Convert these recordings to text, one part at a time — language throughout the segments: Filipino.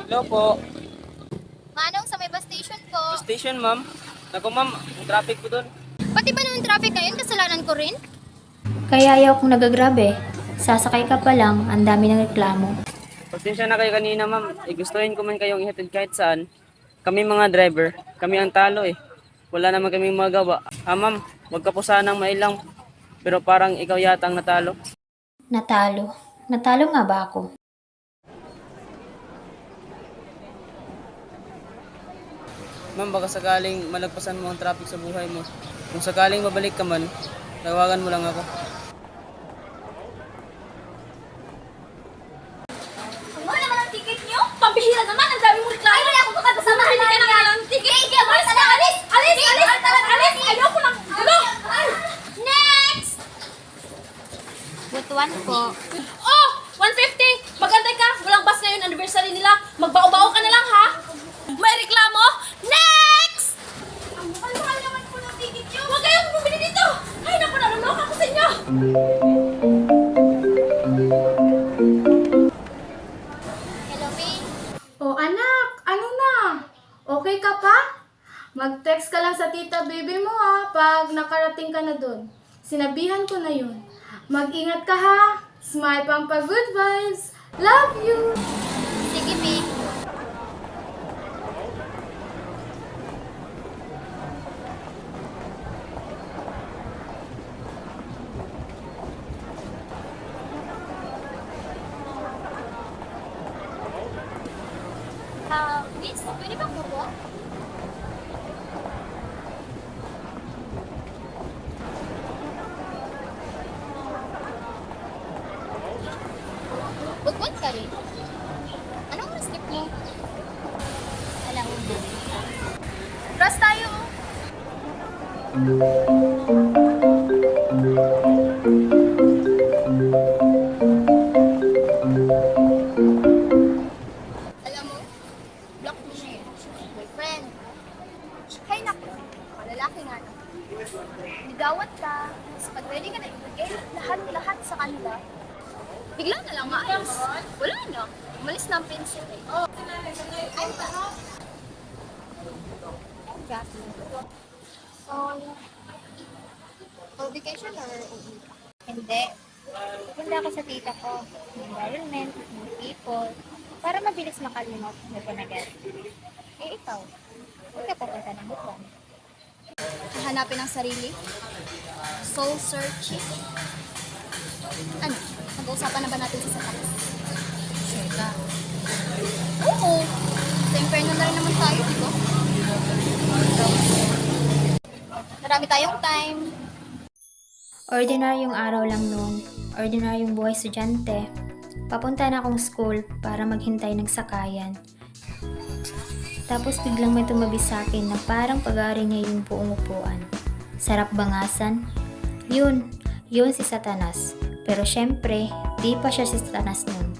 Hello po. Manong sa may bus station po. Station, ma'am. Naku, ma'am. Ang traffic po doon. Pati ba naman traffic ngayon? Kasalanan ko rin? Kaya ayaw kong nagagrabe. Sasakay ka pa lang, ang dami ng reklamo. Pasensya na kayo kanina, ma'am. Gustuhin ko man kayong ihatid kahit saan. Kami mga driver, kami ang talo eh. Wala naman kami magawa. Ma'am, wag ka po sanang mailang. Pero parang ikaw yata ang natalo. Natalo. Natalo nga ba ako? Ma'am, baka sakaling malagpasan mo ang traffic sa buhay mo. Kung sakaling mabalik ka man, tawagan mo lang ako. Ano naman ang ticket niyo? Pambihira naman, ang dami mong reklamo. Ay, ako baka kasamahan ka na nga ng ticket. Sige, alis! Alis! Alis! Alis! Ayoko lang. Ano? Next! Butuan po. Oh! 150! Magantay ka! Walang bus ngayon, anniversary nila. Magbao-bao ka na lang, ha? May reklamo? Next! Ang mahal naman po ng ticket niyo. Huwag kayong bumili dito! Ay, naku, nalulok ako sa inyo! Hello, May. Oh anak, ano na? Okay ka pa? Mag-text ka lang sa tita baby mo ha pag nakarating ka na dun. Sinabihan ko na yun. Mag-ingat ka ha. Smile pang pa good vibes. Love you. Sige, May. Miss, pwede ba po? Bugwag ka rin. Anong oras trip mo? Alam mo na. Ras tayo. Alam mo, block mo siya yun. Boyfriend. Hay naku, lalaki nga na. Nagawat ka, tapos pag ready ka na ibigay lahat sa kanila, bigla na lang maayos. Wala na. Umalis na ang pencil eh. Ay, ba? So, for vacation or uwi ka? Hindi. Pupunta ako sa tita ko. Environment, new people, para mabilis makalimot mo ko na agad. Eh, ikaw? Huwag ka papunta ng Bukwan. Hanapin ang sarili? Soul searching? Ano? Mag-uusapan na ba natin sa sapatos? Sure ka? Oo. Sa inferno na rin naman tayo, di ba? Marami tayong time. Ordinaryong araw lang noon. Ordinaryong buhay estudyante. Papunta na akong school para maghintay ng sakayan. Tapos biglang may tumabi sa akin na parang pag-aari niya yung buong upuan. Sarap bangasan? Yun si Satanas. Pero syempre, di pa siya si Satanas nun.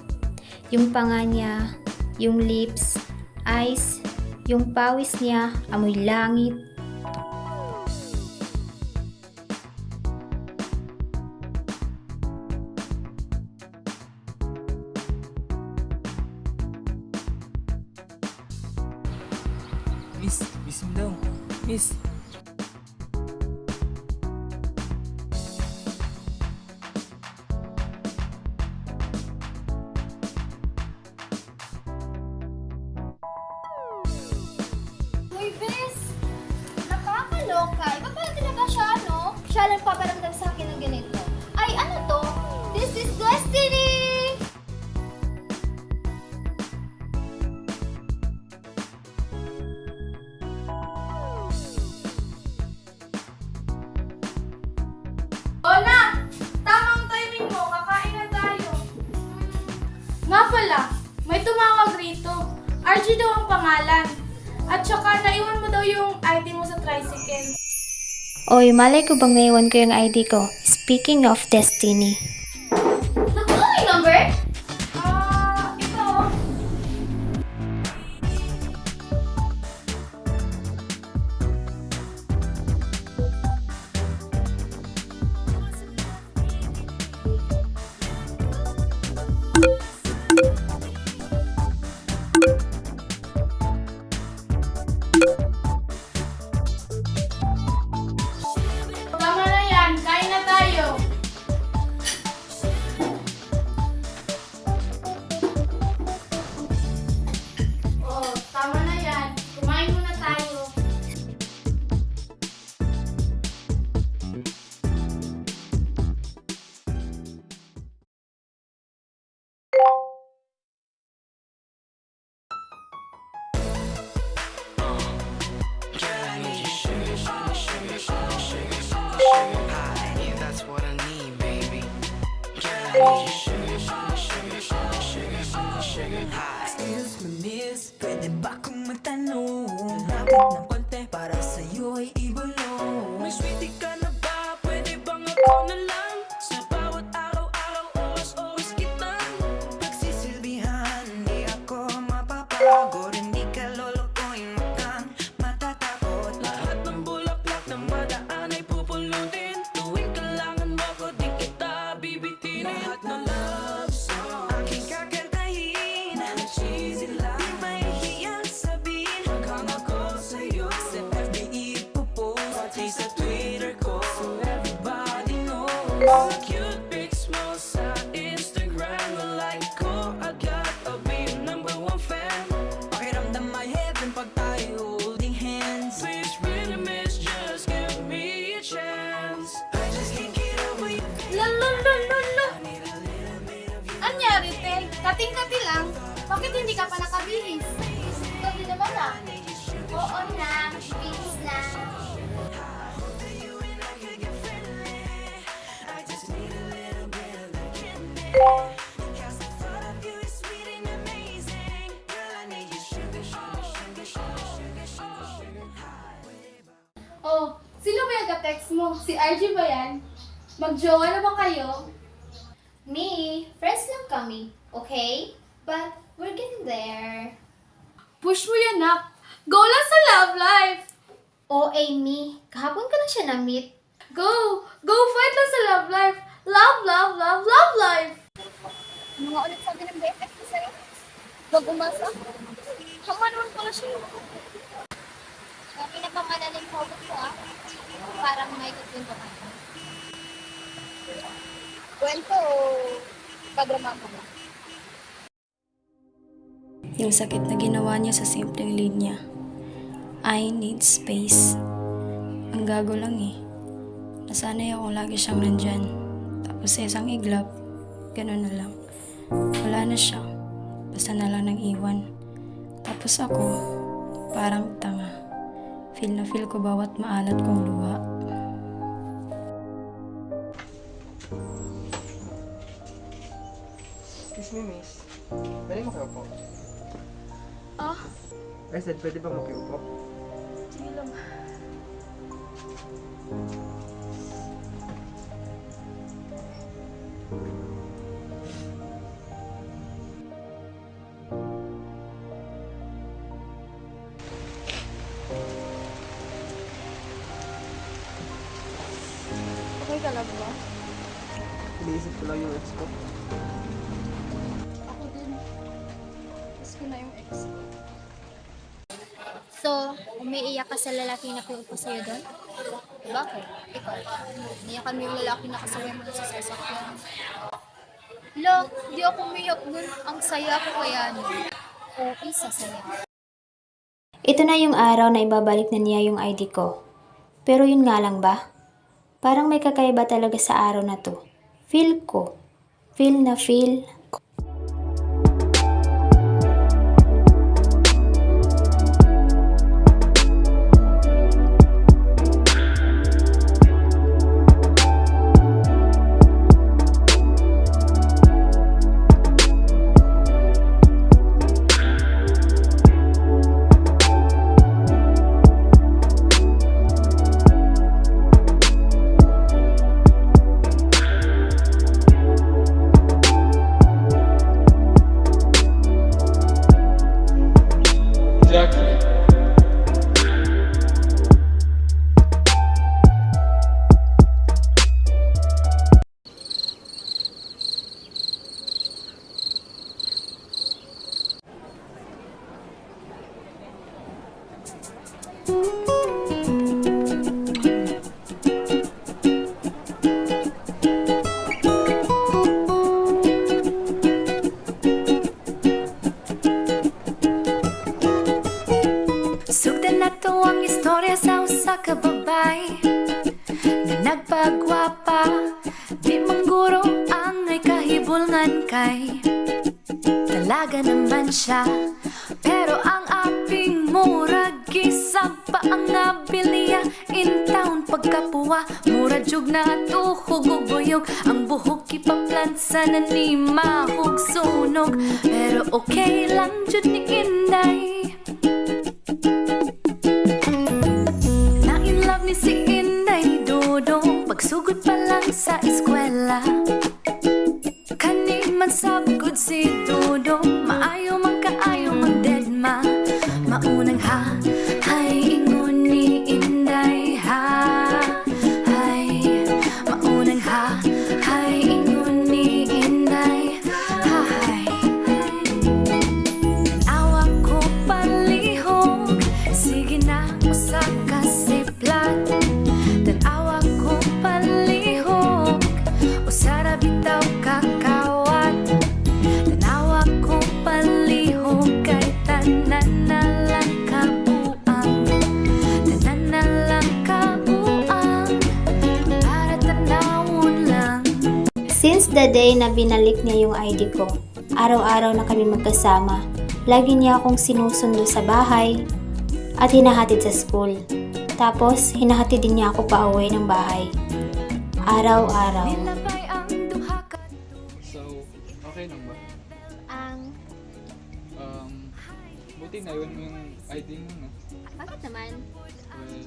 Yung panga niya, yung lips, eyes, yung pawis niya, amoy langit. Miss mo daw. Miss. Uy, bes! Nakakaloka. Iba pala talaga siya, no? Siya lang paparamdam sa akin ng ganito. Ay, ano to? This is destiny! Ona, tamang timing mo. Kakain na tayo. Nga pala, may tumawag rito. RG daw ang pangalan. At saka naiwan mo daw yung ID mo sa tricycle. Oy, malay ko bang naiwan ko yung ID ko? Speaking of destiny. Nakuha mo yung number? Ito. Excuse me miss, pwede ba akong magtanong? Lapit ng konti para sa'yo ay ibulong. May sweetie ka na ba? Pwede bang ako na lang? Sa bawat araw-araw, oras kitang pagsisilbihan. Di ako mapapagod, hindi ka lolokohin matang matatakot. Lahat ng bulaklak na madaan ay pupulutin. Tuwing kailangan mo ko, di kita bibitin. Lahat ng love song aking kakantahin. Cheesy lang, di mahihiyang sabihin. Maghang ako sa'yo sa FB ipopost, pati sa Twitter ko, so everybody knows. Mga cute pics mo sa Instagram, like ko agad, I'll be your #1 fan. Pakiramdam my heaven pag tayo holding hands. Please really miss, just give me a chance. I just can't get over you. Lalo. Anyari, te? Kating-kati lang. Bakit hindi ka pa nakabihis? Gabi naman ah. Oo na, please na. Cause the thought of you is sweet and amazing. Girl, I need you sugar, sugar, sugar, sugar, sugar, sugar, sugar high. Oh, sino ba yung ka-text mo? Si RG ba yan? Magjowa na ba kayo? Me, friends lang kami, okay? But we're getting there. Push mo yan, nak. Go lang sa love life. Oh, Amy, kahapon ka lang siya na-meet. Go! Go fight lang sa love life. Love, love, love, love life. Ano nga ulit sabi ng BFF ko sa'yo? Huwag umasa. Hama naman pala siya. Pinapamana na yung hugot ko ah. Parang may kukwento ka. Kwento o padrama ko ba? Yung sakit na ginawa niya sa simpleng linya. I need space. Ang gago lang eh. Nasanay ako lagi siyang nandyan. Tapos sa isang iglap, gano'n na lang. Wala na siya. Basta na lang nang iwan. Tapos ako, parang tanga. Feel na feel ko bawat maalat kong luha. Excuse me, miss. Pwede makiupo? Ah, I said, pwede ba makiupo? sige lang. Okay ka lang ba? Iniisip ko lang yung ex ko. Ako din. Miss ko na yung ex ko. So, umiiyak ka sa lalaki na kinupo sa'yo doon? Bakit? Ikaw, umiiyak mo yung lalaki na kasaway mo sa sasakyan. Lo, di ako umiyak nun. Ang saya ko kaya nun. O, isa saya. Ito na yung araw na ibabalik na niya yung ID ko. Pero yun nga lang ba? Parang may kakaiba talaga sa araw na to. Feel ko. Feel na feel. Sugdan na to ang istorya sa usa ka babay nga nagpagwapa, di mangguro ang ay kahibulngan kay talaga naman siya. Pero ang aping murag gisab pa ang nabiliya in town. pagkapuwa, mura jug na tuhog ug buyog. Ang buhok ipaplansa na ni mahog sunog, pero okay lang jud ni Inday. Na in love ni si Inday Dudong, pagsugod pa lang sa eskwela. Kani man sabgod si Dudong, maayo man kaayo magdedma. Maunang ha, hay ingon ni Inday ha. Hay, maunang ha, hay ingon ni Inday ha. Hay, awa ko palihog, sige na usa ka siplat. Tanawa ko palihog, usara bitaw kakawat. Tanawa ko palihog, kay tanan na lang kabuang. Tanan na lang kabuang, para tanawon lang. Since the day na binalik niya yung ID ko, araw-araw na kami magkasama. Lagi niya akong sinusundo sa bahay at hinahatid sa school. Tapos, hinahatid din niya ako pa uwi ng bahay. Araw-araw. Nilabay ang duha ka. So, okay lang ba? Buti na yun yung ID mo, no? Bakit naman? Well,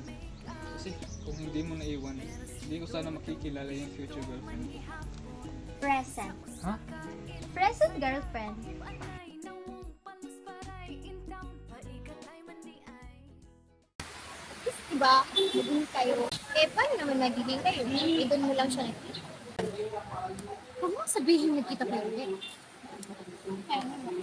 kasi kung hindi mo naiwan, hindi ko sana makikilala yung future girlfriend ko. Present. Ha? Present girlfriend. Diba? Maging kayo. Eh, paano naman magiging kayo? Eh, doon mo lang siya nakita. Huwag mo sabihin nagkita kayo ulit. Kaya naman.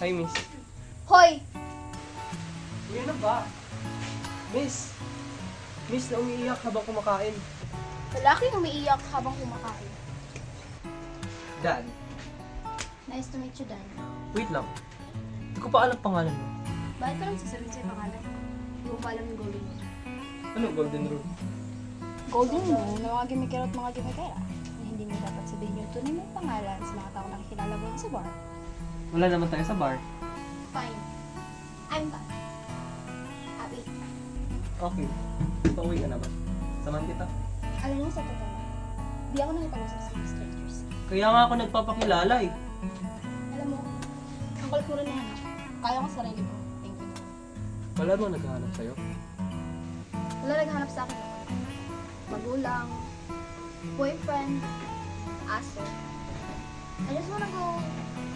Hi, miss. Hoy! Uy, ano ba? Miss! Miss na umiiyak habang kumakain. Lalaking umiiyak habang kumakain. Dan, Nice to meet you, Dan. wait lang. Hindi ko pa alam pangalan mo. Bakit ka lang sasabihin sa'yo pangalan? Hindi ko pa alam yung golden rule. Ano, golden rule? Golden rule na mga gimmickero at mga gimmikera. Na hindi mo dapat sabihin yung tunay mong pangalan sa mga tao nakikilala mo sa bar. Wala naman tayo sa bar. Fine. I'm done. Abby, Okay. Pauwi ka na ba? Samahan kita. alam mo sa totoo, di ako nakipag-usap sa mga strangers. Kaya nga ako nagpapakilala eh. Alam mo, ang kulit mo rin na yan. Kaya ko sarili ko. Thank you. Wala ba naghahanap sa'yo? Wala naghanap sa akin. Magulang, boyfriend, aso. I just wanna go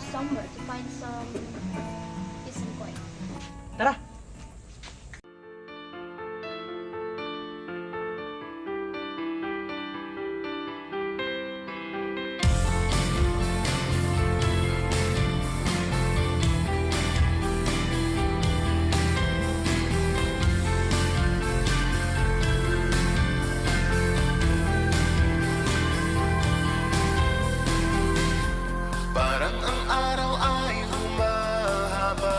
somewhere to find some peace and quiet. Tara! Parang ang araw ay humahaba.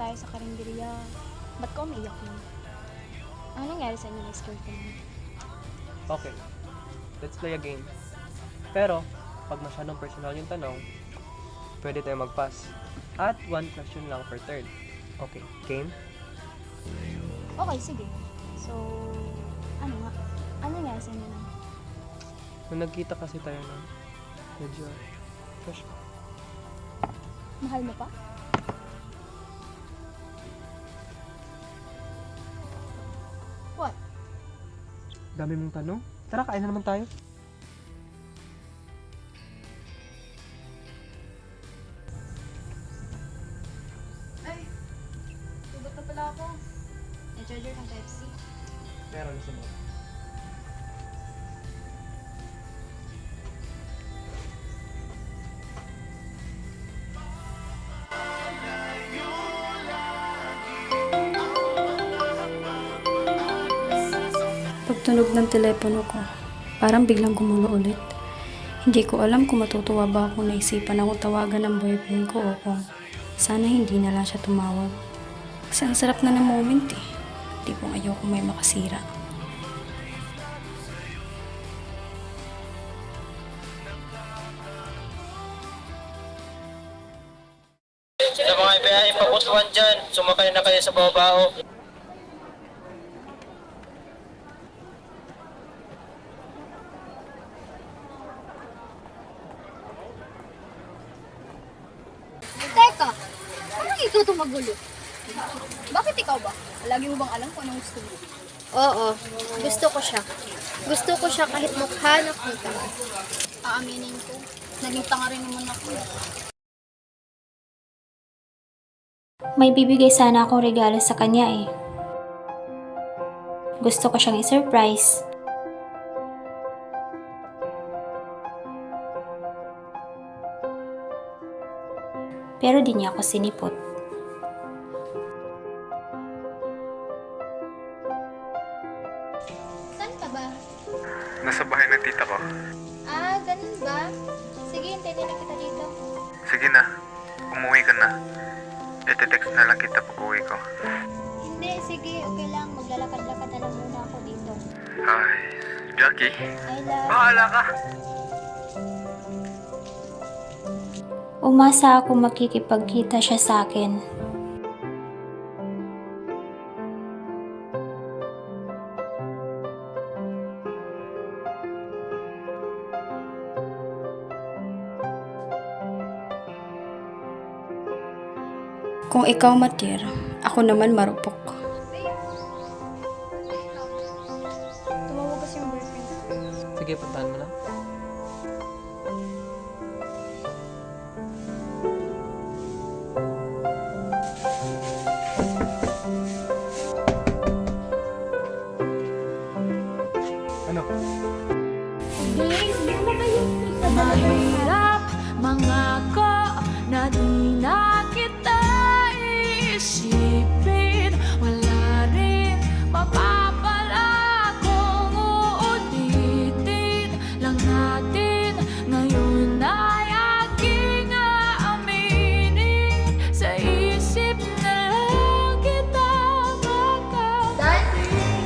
tayo sa karinderya. Ba't ka umiyak mo? Ano nangyari sa inyo na ex-girlfriend mo? Okay, let's play a game. Pero, pag masyadong personal yung tanong, pwede tayo mag-pass. At 1 question lang per turn. Okay, game? Okay, sige. So, ano nga? Ano nangyari sa inyo na? Nung nagkita kasi tayo na medyo fresh. Mahal mo pa? What? Dami mong tanong? Tara, kain na naman tayo. Ay, tugot na pala ako. May charger ng Type-C. Meron na sa mga. Pagtunog ng telepono ko, parang biglang gumulo ulit. Hindi ko alam kung matutuwa ba ako naisipan ako tawagan ng boyfriend ko o kung sana hindi na lang siya tumawag. Kasi ang sarap na ng moment eh. Hindi kong ayoko may makasira. Sa mga ibiyahe paputuan dyan, sumakay na kayo sa babao. Teka, parang ikaw itong magulo. Bakit ikaw ba? Lagi mo bang alam kung anong gusto mo? Oo, gusto ko siya. Gusto ko siya kahit mukha na kita. Aaminin ko, naging tanga rin naman ako. May bibigay sana akong regalo sa kanya eh. Gusto ko siyang i-surprise. Pero di niya ako sinipot. Saan ka ba? Nasa bahay ng tita ko. Ah, ganun ba? Sige, hintayin na kita dito. Sige na, umuwi ka na. Ite-text na lang kita pag uwi ko. Hindi, sige, okay lang. Maglalakad-lakad na lang muna ako dito. Ay, Jackie. I love. Bahala ka. Umasa ako makikipagkita siya sa akin. Kung ikaw matir, ako naman marupok. Tumawag kasi yung boyfriend ko. Sige, puntahan mo lang. Ano? Mahirap mangako na di na kita iisipin. Wala rin mapapala kung uulitin lang natin. Ngayon ay aking aaminin. Sa isip na lang kita makapiling.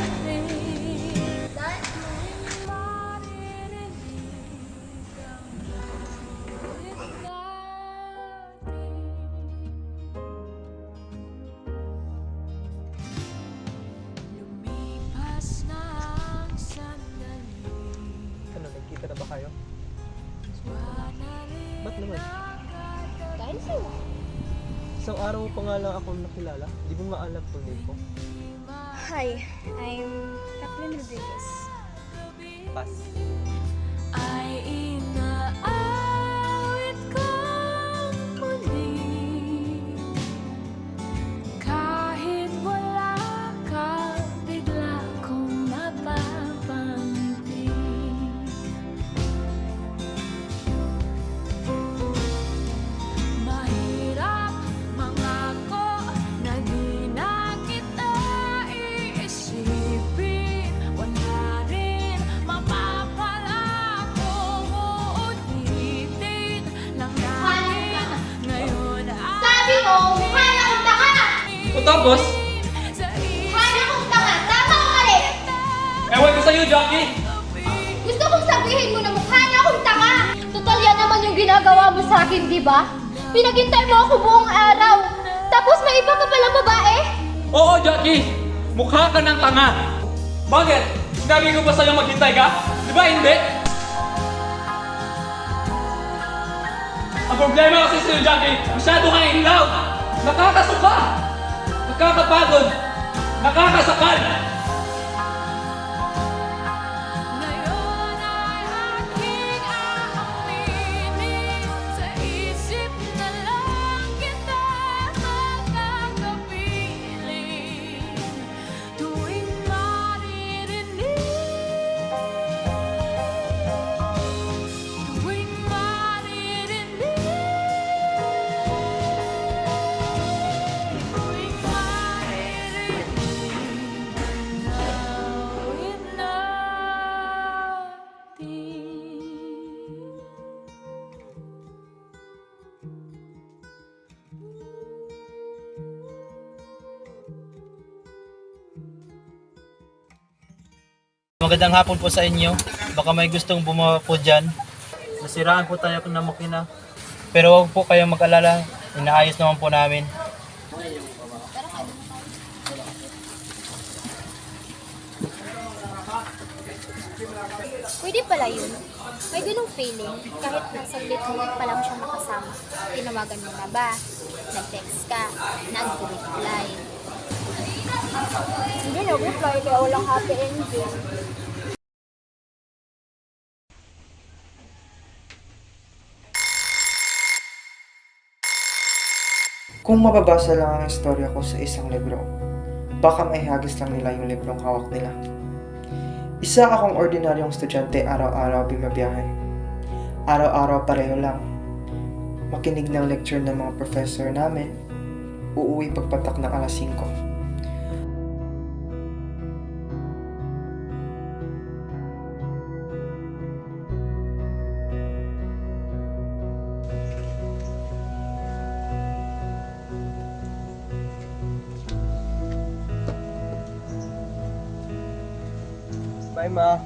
Lumipas na ang sandali. Ano, nagkita na ba kayo? Wala rin Ba't naman? Dahil sa'yo. Isang araw pa nga lang akong nakilala. Di mo nga alam kung name ko. Hi, I'm Kathleen Rodriguez. Pass. Ay inaawit ko muli. Kahit wala ka, bigla kong napapangiti. Mahirap mangako na di na kita iisipin. Wala rin mapapala kung Tapos, Mukha na akong tanga! Tama o mali? ewan ko sa'yo, Jackie! Gusto kong sabihin mo na mukha na akong tanga! Total yan naman yung ginagawa mo sa akin, di ba? Pinaghintay mo ako buong araw. Tapos may iba ka palang babae? Oo, Jackie! Mukha ka ng tanga! Bakit? Sinabi ko ba sa'yo maghintay ka? Di ba hindi? Ang problema kasi sa'yo, Jackie, masyado kang in love! Nakakasuka! Nakakapagod! Nakakasakal! Ngayon ay aking aaminin, sa isip na lang kita magkakapiling. Tuwing maririnig, tuwing maririnig, tuwing maririnig, nawin natin. Magandang hapon po sa inyo. Baka may gustong bumawa po dyan. Nasiraan po tayo ng makina. Pero huwag po kayong mag-alala. Inaayos naman po namin. Pwede pala yun. May ganung feeling kahit na saglit mo pa lang siyang nakasama. Tinawagan mo na ba? Nag-text ka? Nag-reply? Hindi nag-reply kaya walang happy ending. Kung mababasa lang ang istorya ko sa isang libro, baka maihagis lang nila yung librong hawak nila. Isa akong ordinaryong estudyante, araw-araw bimabiyahe. Araw-araw pareho lang. Makinig ng lecture ng mga professor namin, uuwi pagpatak ng alas 5. Bye, Ma.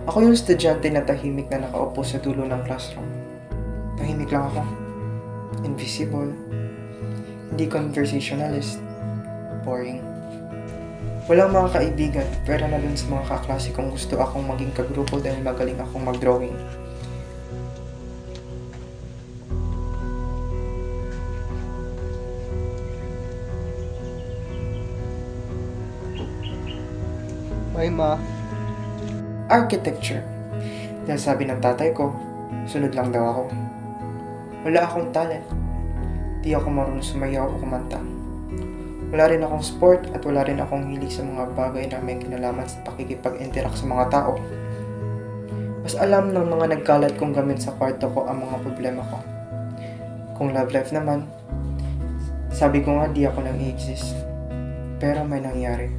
Ako yung estudyante na tahimik na nakaupo sa dulo ng classroom. Tahimik lang ako. Invisible. Hindi conversationalist. Boring. Walang mga kaibigan, pero na dun sa mga kaklase kong gusto akong maging kagrupo dahil magaling akong mag-drawing. Bye, Ma. Architecture. Dahil sabi ng tatay ko, sunod lang daw ako. Wala akong talent. Di ako marunong sumayaw o kumanta. Wala rin akong sport at wala rin akong hilig sa mga bagay na may kinalaman sa pakikipag-interact sa mga tao. Mas alam ng mga nagkalat kong gamit sa kwarto ko ang mga problema ko. Kung love life naman, sabi ko nga di ako nang i-exist. Pero may nangyari.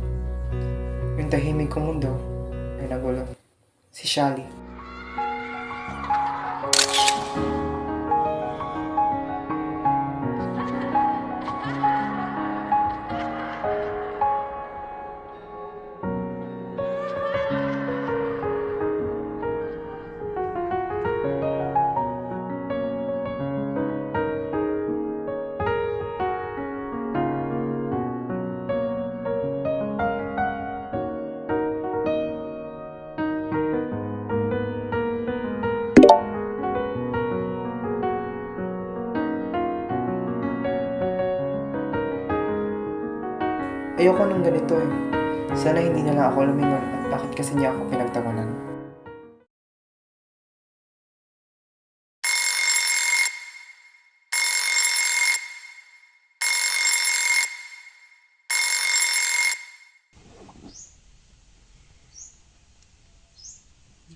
Yung tahimik kong mundo ay nagulo. Si Shally. Ayoko nung ganito eh. Sana hindi na lang ako lumingon at bakit kasi niya ako pinagtawanan.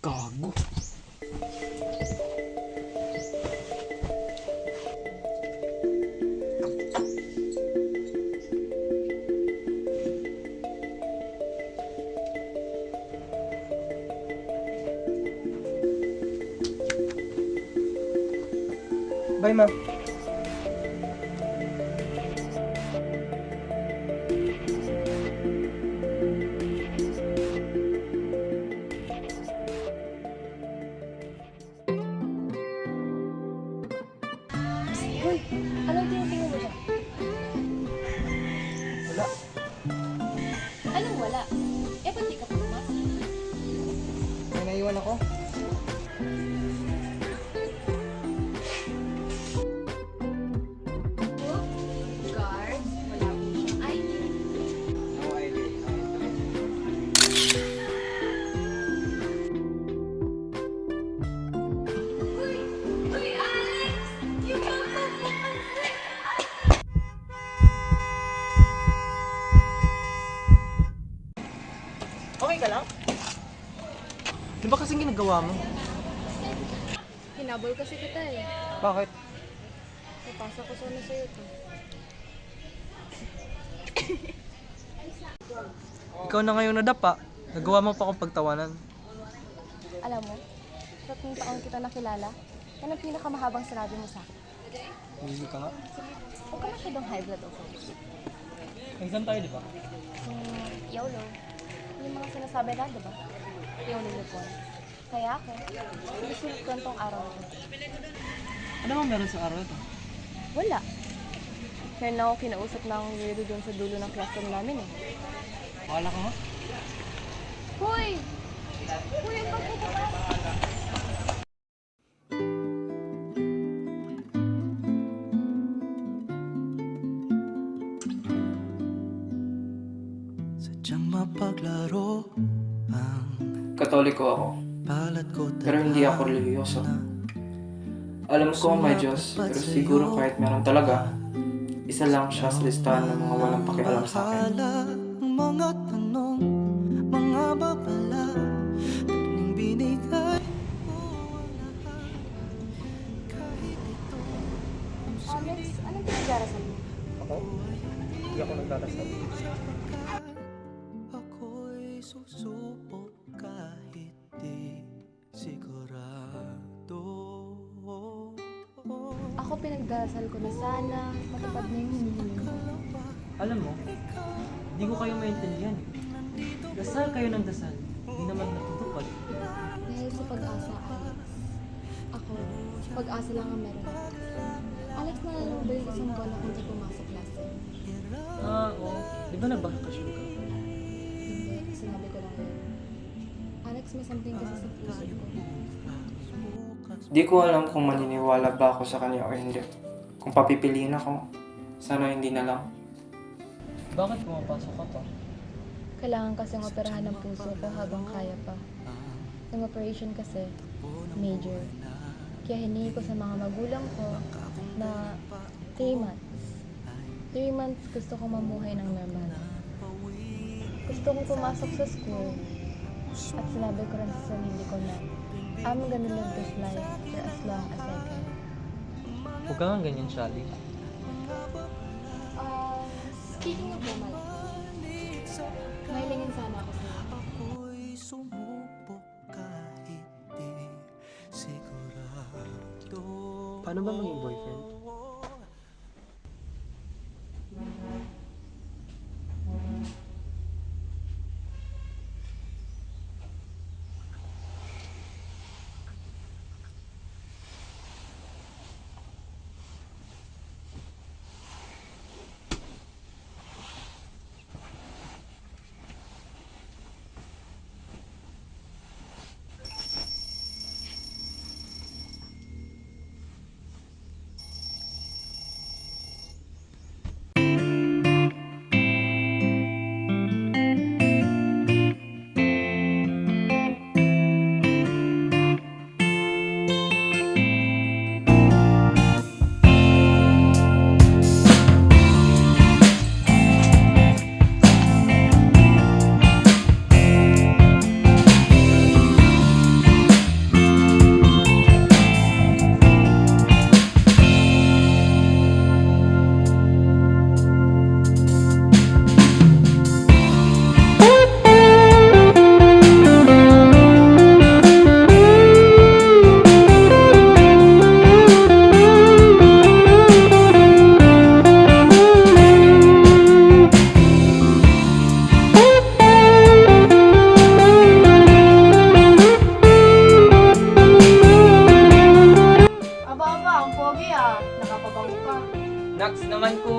Gago. Bye, ma. Hoy, anong tinitingnan mo dyan? Wala. Anong wala? Eh, ba't di ka pumas? May naiwan ako. Guard, wala po siyang ID. Uy, Alex! Yung Okay ka lang? Di ba kasing ginagawa mo? Hinabol kasi kita eh. Bakit? Napasa ko sana sa'yo to. Ikaw na ngayon nadapa. Nagawa mo pa akong pagtawanan. Alam mo, tatlong taon kita nakilala, yan ang pinakamahabang sinabi mo sa akin. Hindi ka nga. Huwag ka masyadong high blood, okay? Exam tayo, di ba? YOLO. Yung mga sinasabi na, di ba? YOLO Lupon. Kaya ako, isulit ko tong araw na to. Ano bang meron sa araw ito? Wala. Meron na ako kinausap ng weirdo doon sa dulo ng classroom namin eh. Pakala ka nga. Hoy! Hoy, ang pagpupukas! Sadyang mapaglaro ang Katoliko ako, palad ko. pero hindi ako relihiyoso. Alam ko may Diyos, pero siguro kahit meron talaga, isa lang siya sa listahan ng mga walang pakialam sa akin. Ang mga tanong, mga babala, tuling binigay ko ang lahat. Kahit ito Alex, anong pinag-arasan mo? Ako? Hindi ako nagdadasal. ako'y susubok kahit di sigurado. Ako pinagdarasal ko na sana matupad na yung hinihiling ko. Alam mo, hindi ko kayo maintindihan. Dasal kayo ng dasal. Hindi naman natutupad. Dahil sa pag-asa, Alex. Ako, pag-asa lang ang meron. Alex, naalala mo ba yung isang buwan akong di pumasok last time? Oo. Di ba nagbakasyon ka? Hindi, sinabi ko lang yun. Alex, may something kasi sa puso ko. Di ko alam kung maniniwala ba ako sa kanya o hindi. Kung papipiliin ako, sana hindi na lang. Bakit pumapasok ka pa? Kailangan kasing operahan ng puso ko habang kaya pa. Ang operation kasi, major. Kaya hiningi ko sa mga magulang ko na 3 months. 3 months gusto ko mamuhay ng normal. Gusto kong pumasok sa school. At sinabi ko rin sa sarili ko na I'm gonna live this life for as long as I can. Huwag ka nga ganyan, Shally. Speaking of normal, may lingin sana ako sa'yo. Ako'y sumubok kahit di sigurado. Paano ba maging boyfriend?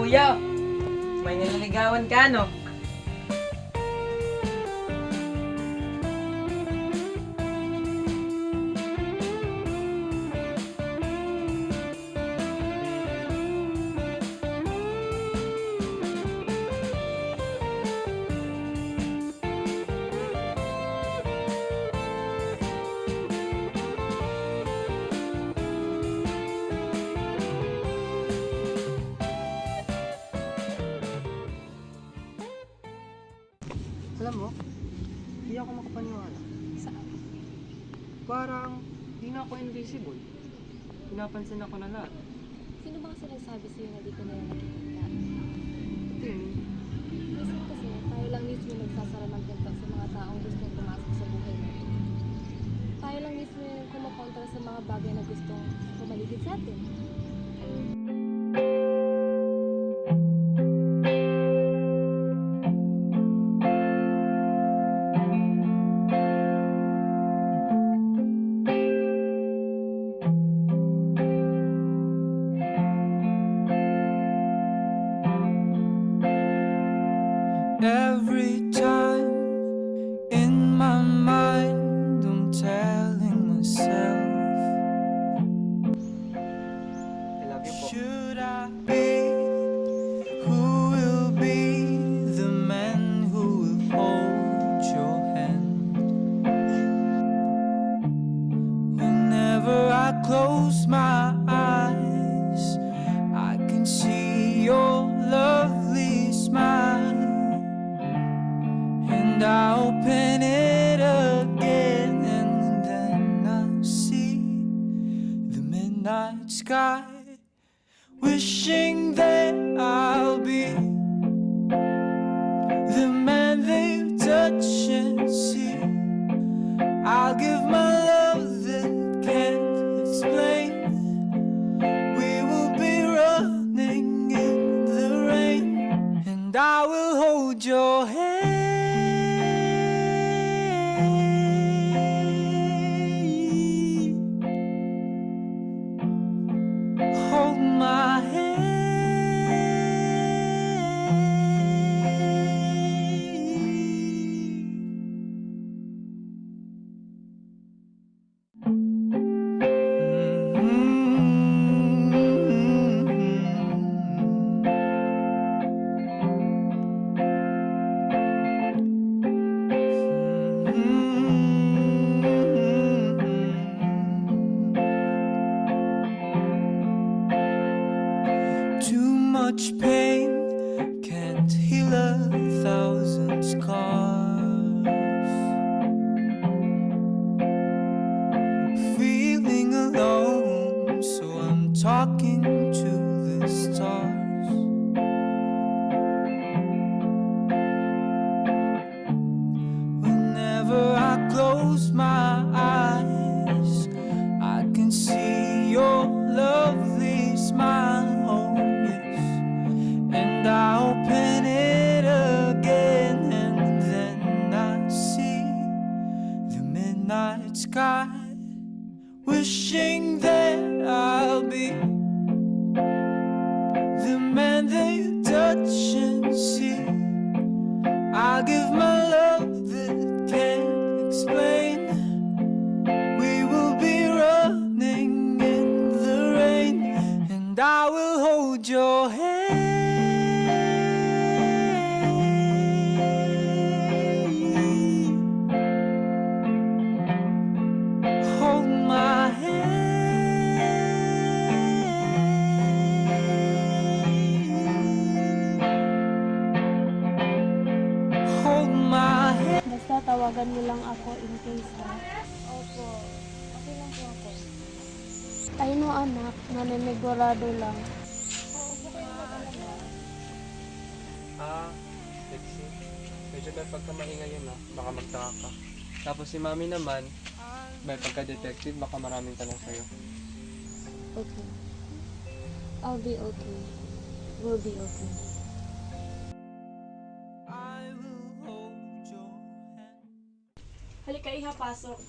kuya. May nililigawan ka, no? Alam mo, hindi ako makapaniwala. Saan? Parang, di na ako invisible. Pinapansin ako na lahat. Sino ba kasi nagsabi sa'yo na di ko na yung nakikita? Tin, Minsan kasi tayo lang mismo nagsasara ng pinto sa mga taong gustong pumasok sa buhay natin. Tayo lang mismo yung kumukontra sa mga bagay na gustong pumaligid sa atin. Every time in my mind, I'm telling myself, I love you po. should I be? Who will be the man who will hold your hand? Whenever I close my eyes, I can see your lovely smile. And I open it again, and then I see the midnight sky, wishing that I'll be the man they touch and see. I'll give my love that can't explain. We will be running in the rain, and I will hold your hand. Hold my Too much pain can't heal 1,000 scars. Feeling alone, so I'm talking to the stars. Whenever I close my eyes, I can see your lovely smile. Oh, yes. And I open it again, and then I see the midnight sky, wishing that I'll be the man they touch and see. I'll give my love that can't explain. We will be running in the rain, and I will hold your hand. Hold my hand. Hold my hand. Basta tawagan mo lang ako in case ha. Opo. Okay lang po ako. Ay no anak, nanimigurado lang. Lexi, medyo may pagkamaingay yun baka magtaka ka. Tapos si Mami naman, may pagka-detective, baka maraming tanong sa'yo. Okay. I'll be okay. We'll be okay. I will hold your hand. Halika, Iha, pasok.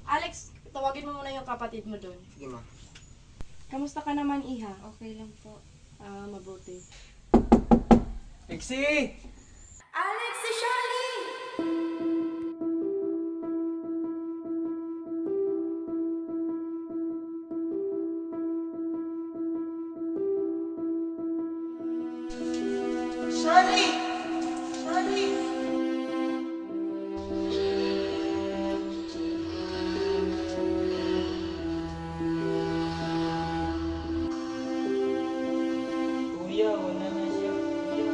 Alex, tawagin mo muna yung kapatid mo doon. Sige ma. Kamusta ka naman, Iha? Okay lang po. Mabuti. Alexi! Alex, si Shali! Kuya, wala na siya. Kuya.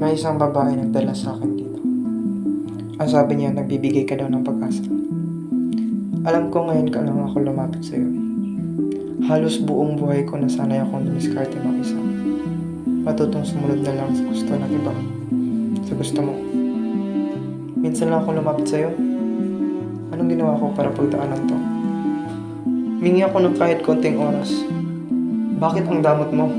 May isang babae nagdala sa akin dito. Ang sabi niya, nagbibigay ka daw ng pag-asa. Alam ko ngayon ka lang ako lumapit sa'yo. Halos buong buhay ko nasanay akong dumiskarte mag-isa. Matutong sumunod na lang sa gusto ng iba. Sa gusto mo. Minsan lang ako lumapit sa'yo. Anong ginawa ko para pagdaanan to? Mingi ako ng kahit konting oras. Bakit ang damot mo?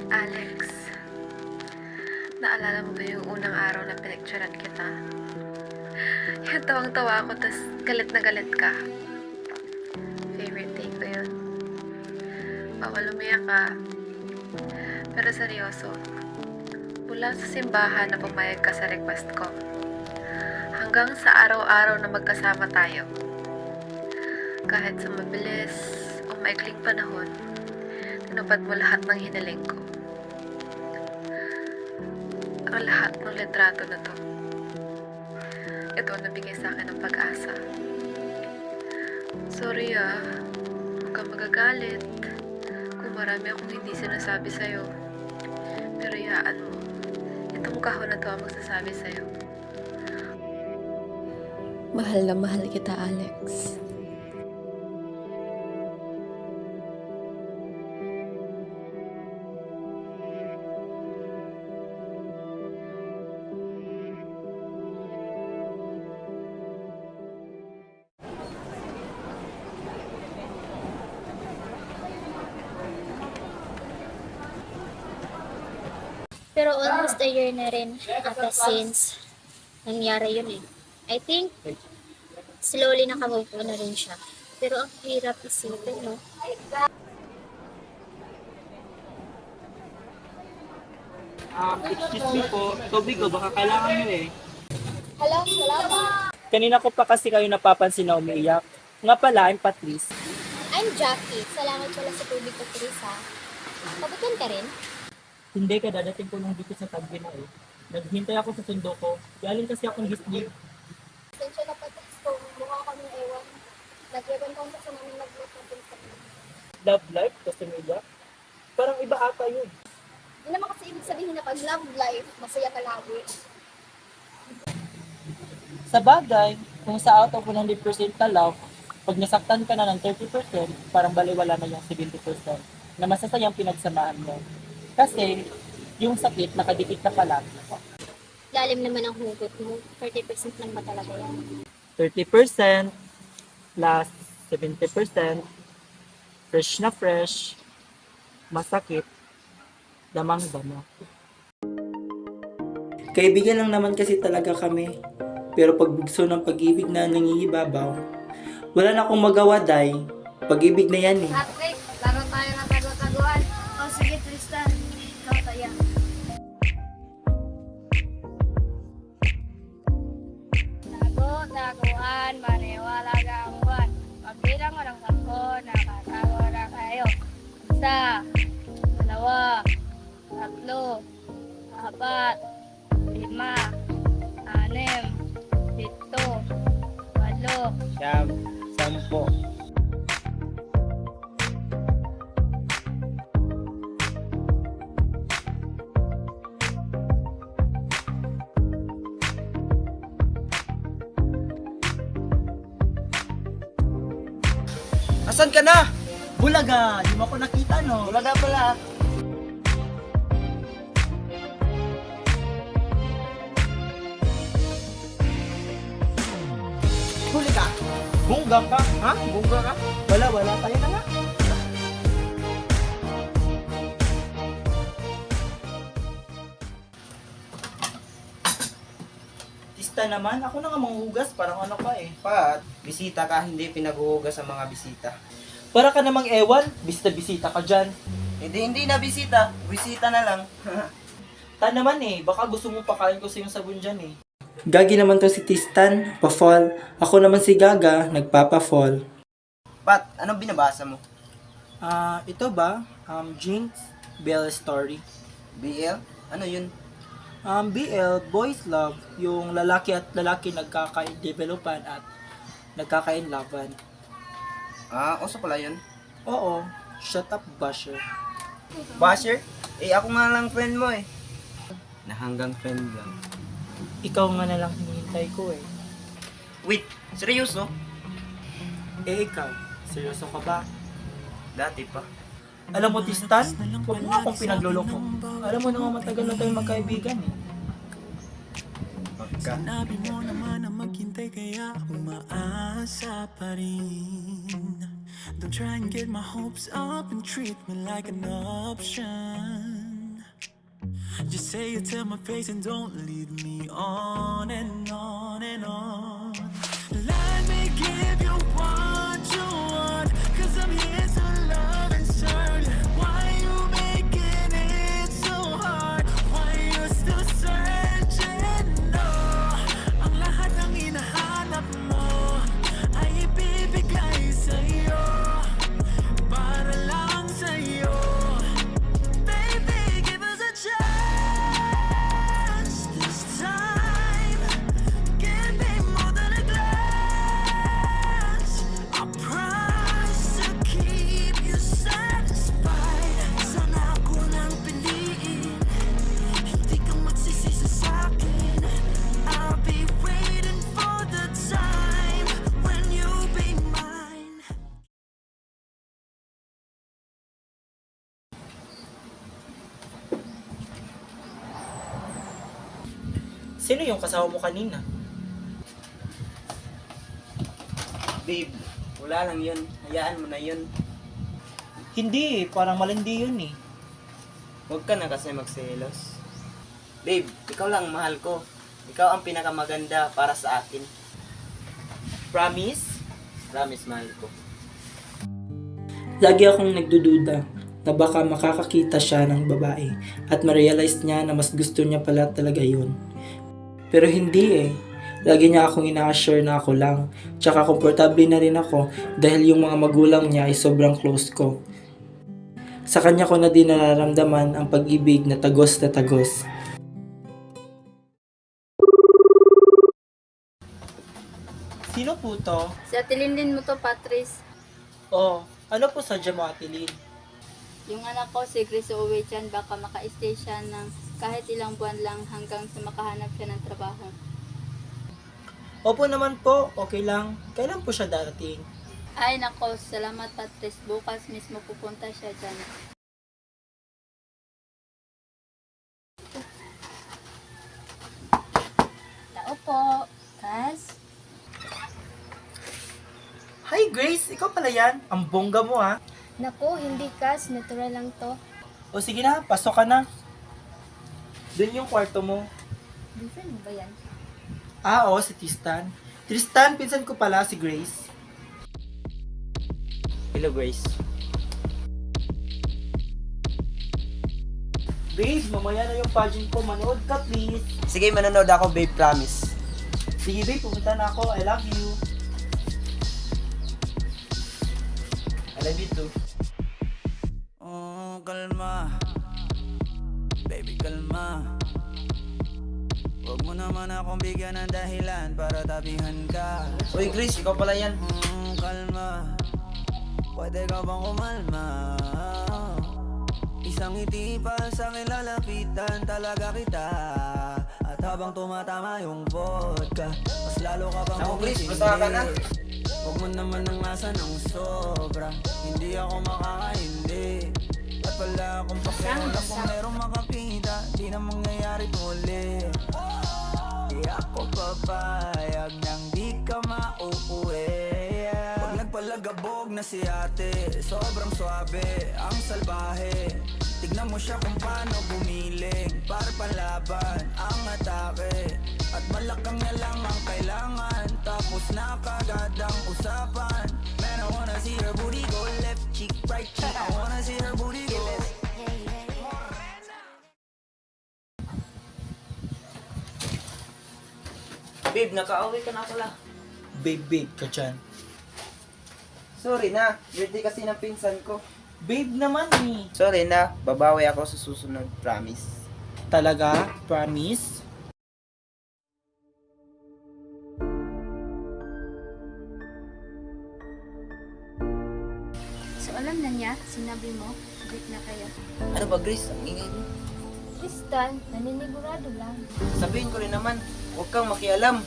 Alex, naalala mo ba yung unang araw na pinicturean kita? Yung tawang-tawa ako, tas galit na galit ka. Favorite take ko yun. Bawal umiyak ka. Pero seryoso, mula sa simbahan na pumayag ka sa request ko, hanggang sa araw-araw na magkasama tayo. Kahit sa mabilis o maikling panahon, tinupad mo lahat ng hiniling ko. Ang lahat ng litrato na to. Ito ang nabigay sa akin ng pag-asa. Sorry huwag kang magagalit kung marami akong hindi sinasabi sa'yo. Pero iyaan mo, itong kahon na to ang magsasabi sa'yo. Mahal na mahal kita, Alex. Pero almost a year na rin ata since nangyari yun eh. I think slowly nakamove on na rin siya. Pero ang hirap isipin, no? Excuse me po, tubig ko, baka kailangan nyo eh. Hello, salamat! Kanina ko pa kasi kayo napapansin na umiiyak. Nga pala, I'm Patrice. I'm Jackie. Salamat pala sa tubig ko, Teresa. Pabutan ka rin? Hindi ka, dadating ko lang dito sa tabi na eh. Naghintay ako sa sundo ko. Galing kasi ako ng Gisli. Sensya na Patrice ko. Mukha kami ewan. Nag-11 taon sa namin nag-look natin sa Love life, kasi umiiyak. Parang iba ata yun. Hindi naman kasi ibig sabihin na pag love life, masaya ka lagi. Sa bagay, kung sa out of 100% na love, pag nasaktan ka na ng 30%, parang baliwala na yung 70% na masasayang pinagsamahan mo. Kasi, yung sakit nakadikit na palagi. Lalim naman ang hugot mo. 30% lang ba talaga yan? 30% plus 70%, fresh na fresh, masakit, damang-dama. Kaibigan lang naman kasi talaga kami. Pero pag bugso ng pag-ibig na nangingibabaw, wala na akong magawa, Day. Pag-ibig na yan eh. Patrick, laro tayo ng tago-taguan. O sige, Tristan. Ikaw tayo. Tago-taguan, maniwala kang buwan. Pagbilang mo ng 10, nakatago na kayo. 1, 2, 3, 4, 5, 6, 7, 8, 8, Siyam, 10. Asan ka na? Bulaga! Di mo ako nakita, no? Bulaga pala. Huli ka! Bungga ka? Ha? Bungga ka? Wala. Tayo na nga. Tista naman, ako na nga manghugas. Parang ano pa eh. Pat, bisita ka, hindi pinaghuhugas sa mga bisita. Para ka namang ewan, bisita ka dyan. Hindi na bisita. Bisita na lang. Ta naman eh, baka gusto mo pakain ko sa yung sabon dyan eh. Gagi naman to si Tistan, pa-fall. Ako naman si Gaga, nagpapa-fall. Pat, anong binabasa mo? Ito ba? Jinx, Bell Story. BL? Ano yun? BL, Boys Love, yung lalaki at lalaki nagkaka-developan at nagkaka-inlovean. Uso pala yun. Oo, shut up, basher. Basher? Ako nga lang friend mo eh. Na hanggang friend lang. Ikaw nga na lang hinihintay ko eh. Wait, seryoso? Ikaw, seryoso ka ba? Dati pa. Alam mo, Tistan, huwag mo akong pinagluloko. Alam mo naman matagal na tayong magkaibigan eh. Sinabi mo naman na maghintay kaya umaasa pa rin. Don't try and get my hopes up and treat me like an option. Just say it to my face and don't lead me on and on and on. Let me give you what you want, 'cause I'm here to love and serve. Why you making it so hard? Why you still searching? No, ang lahat ng hinahanap mo ay ibibigay sa'yo, para lang sa'yo. Baby, give us a chance this time. Give me more than a glance. I promise to keep you satisfied. Sana ako lang piliin, hindi ka magsisisi sa'kin. I'll be waiting for the time when you'll be mine. Sino yung kasama mo kanina? Babe, wala lang yun. Hayaan mo na yun. Hindi, parang malindi yun eh. Huwag ka na kasi magselos. Babe, ikaw lang mahal ko. Ikaw ang pinakamaganda para sa akin. Promise? Promise, mahal ko. Lagi akong nagdududa na baka makakakita siya ng babae at ma-realize niya na mas gusto niya pala talaga yun. Pero hindi eh. Lagi niya akong ina-assure na ako lang. Tsaka komportable na rin ako dahil yung mga magulang niya ay sobrang close ko. Sa kanya ko na din nararamdaman ang pag-ibig na tagos na tagos. Sino po to? Si Atilin mo to, Patrice. Oh, ano po sadya mo, Atilin? Yung anak ko, si Chris uuwi dyan, baka maka-stay siya ng kahit ilang buwan lang hanggang sa makahanap siya ng trabaho. Opo naman po, okay lang. Kailan po siya darating? Ay nako, salamat Patrice. Bukas mismo pupunta siya dyan. Tao po, Kaz. Hi Grace, ikaw pala yan. Ang bongga mo ha. Naku, hindi Kaz. Natural lang to. O sige na, pasok ka na. Doon yung kwarto mo. Boyfriend mo ba yan? Oo, si Tristan. Tristan, pinsan ko pala si Grace. Hello, Grace. Babe, mamaya na yung pageant ko. Manood ka please. Sige, manonood ako, babe, promise. Sige babe, pupunta na ako. I love you. I love you too. Oh, kalma. Baby, kalma. Huwag mo naman akong bigyan ng dahilan para tabihan ka. Uy, Grace, ikaw pala yan. Kalma. Pwede ka bang kumalma? Isang ngiti pa sa akin lalapitan talaga kita. At habang tumatama yung vodka, mas lalo ka bang Naku, Grace, basta ka na. Huwag mo naman ang asa ng sobra. Hindi ako makakaindi. At wala akong pakialam kung merong makakita. Di na mangyayari muli. Di ako papayag nang di ka mauuwi. Pag nagpalagabog na si ate, sobrang swabe, ang salbahe. Tignan mo siya kung paano gumiling, para palaban ang atake. At malakang na lang ang kailangan, tapos na kagad ang usapan. Man, I wanna see her booty go left cheek, right cheek. I wanna see her booty go. Babe, nakauwi ka na pala. Babe ka dyan. Sorry na, birthday kasi ng pinsan ko. Babe naman eh. Sorry na, babawi ako sa susunod, promise. Talaga? Promise? So alam na niya, sinabi mo, break na kayo. Ano ba, Grace? Ang ingay mo. Tristan, naninigurado lang. Sabihin ko rin naman, huwag kang makialam.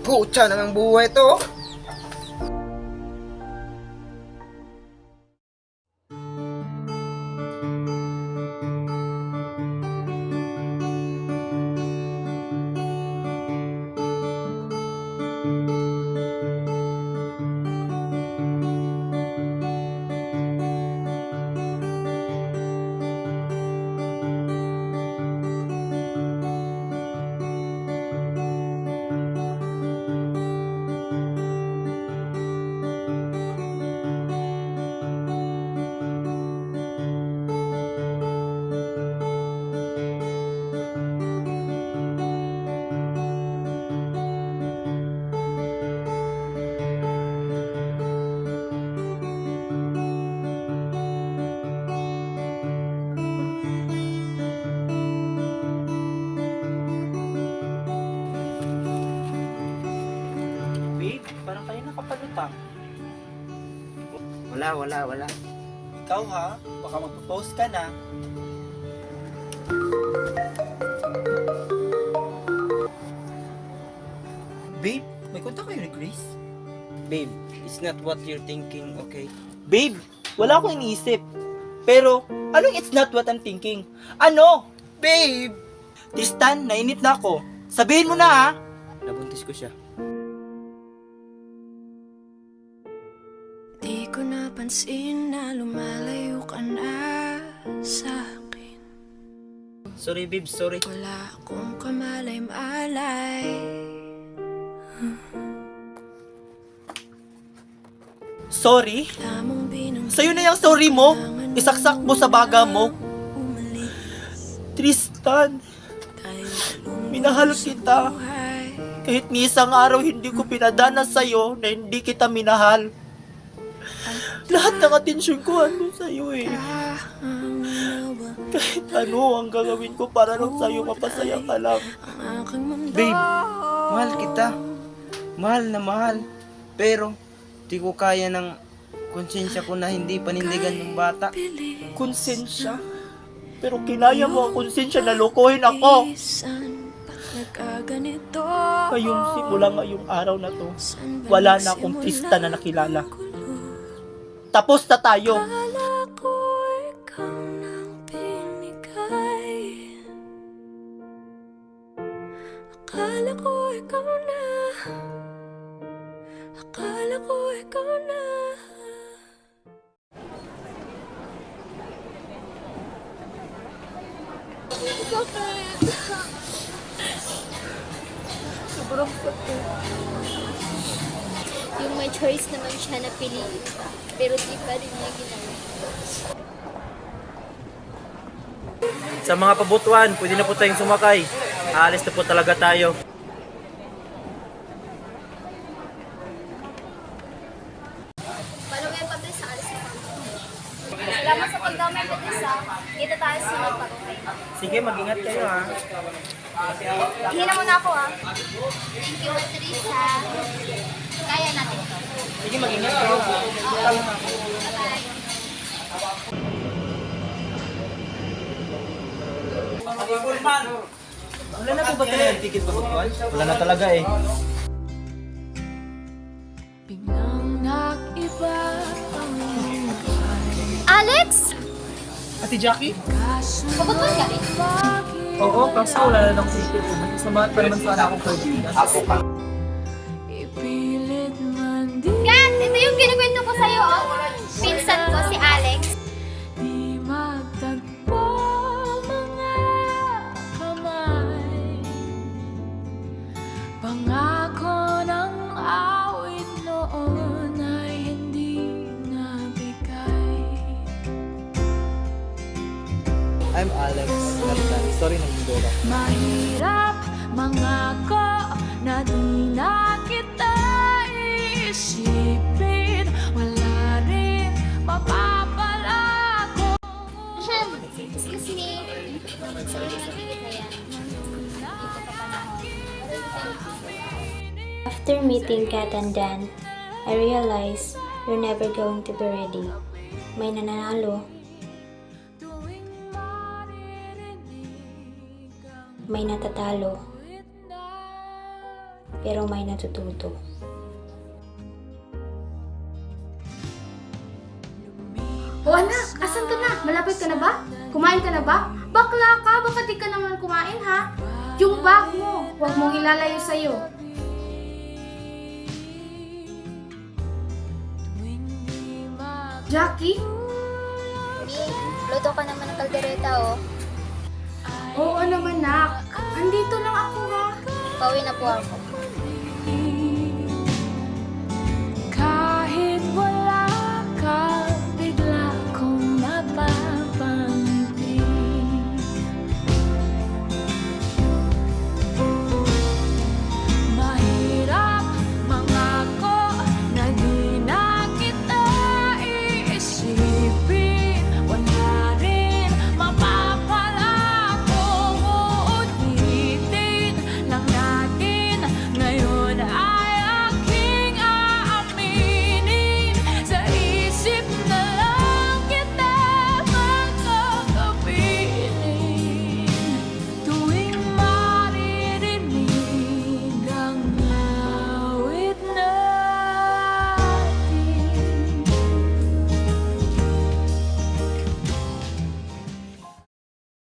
Pucha namang buhay to. Babe, parang kayo nakapalutang. Wala. Ikaw ha? Baka magpo-post ka na. Babe, may kontak kayo ni Grace? Babe, it's not what you're thinking, okay? Babe, wala akong iniisip. Pero, anong it's not what I'm thinking? Ano? Babe! Tristan, nainip na ako. Sabihin mo na ha. Nabuntis ko siya. Di ko napansin na lumalayo ka na sa akin. Sorry, babe, sorry. Wala akong kamalay-malay. Sorry? Lamang binang Sa'yo na yung sorry mo. Isaksak mo sa baga mo. Tristan, minahal kita. Kahit ni isang araw hindi ko pinadanas sa'yo na hindi kita minahal. Lahat ng atensyon ko ano sa'yo eh. Kahit ano ang gagawin ko para lang sa'yo mapasaya ka lang. Babe, mahal kita. Mahal na mahal. Pero, di ko kaya ng konsensya ko na hindi panindigan ng bata. Konsensya? Pero kinaya mo ang konsensya na lokohin ako. Ngayong simula ngayong araw na to, wala na akong Tristan na nakilala. Tapos na tayo. Akala ko ikaw nang binigay. Akala ko ikaw na. Akala ko ikaw na. Sobrang sakit. Yung may choice naman siya na piliin ka, pero di pa rin niya ginawa. Sa mga pabutuan, pwede na po tayong sumakay. Aalis na po talaga tayo. Paano kaya Patrice, alis na kami. Salamat sa pagdamay, Patrice. Dito tayo sa pag-uwi. Sige, mag-ingat kayo ha. Hina muna ako Thank you, Patrice. Kaya natin. Sige, mag-ingat kayo. Bye-bye. Wala na po ba tayo ang ticket pabutuan? Wala na talaga eh. Alex? Ate Jackie? Pagod ka rin? Oo, kaso wala na ng ticket. Samahan pa naman sana akong kaibigan. Ipilit man di Kat, ito yung kinukwento ko sa'yo, oh. Pinsan ko, si Alex. magtagpo mga kamay. Pangako ng awit noon ay hindi nabigay. I'm Alex. Sorry nang hindi ako. Mahirap mangako na di na kita iisipin. Wala rin mapapala ko. Excuse me. Sorry sa ticket na yan. Hindi ko pa panahon. After meeting Kat and Dan, I realized you're never going to be ready. May nananalo, may natatalo, pero may natututo. O anak, asan ka na? Malapit ka na ba? Kumain ka na ba? Bakla ka, baka di ka naman kumain ha? Yung bag mo, huwag mong ilalayo sa'yo. Jackie? Mi, luto ka naman ng kaldereta, oh. Oo naman nak. Andito lang ako ha. Pauwi na po ako.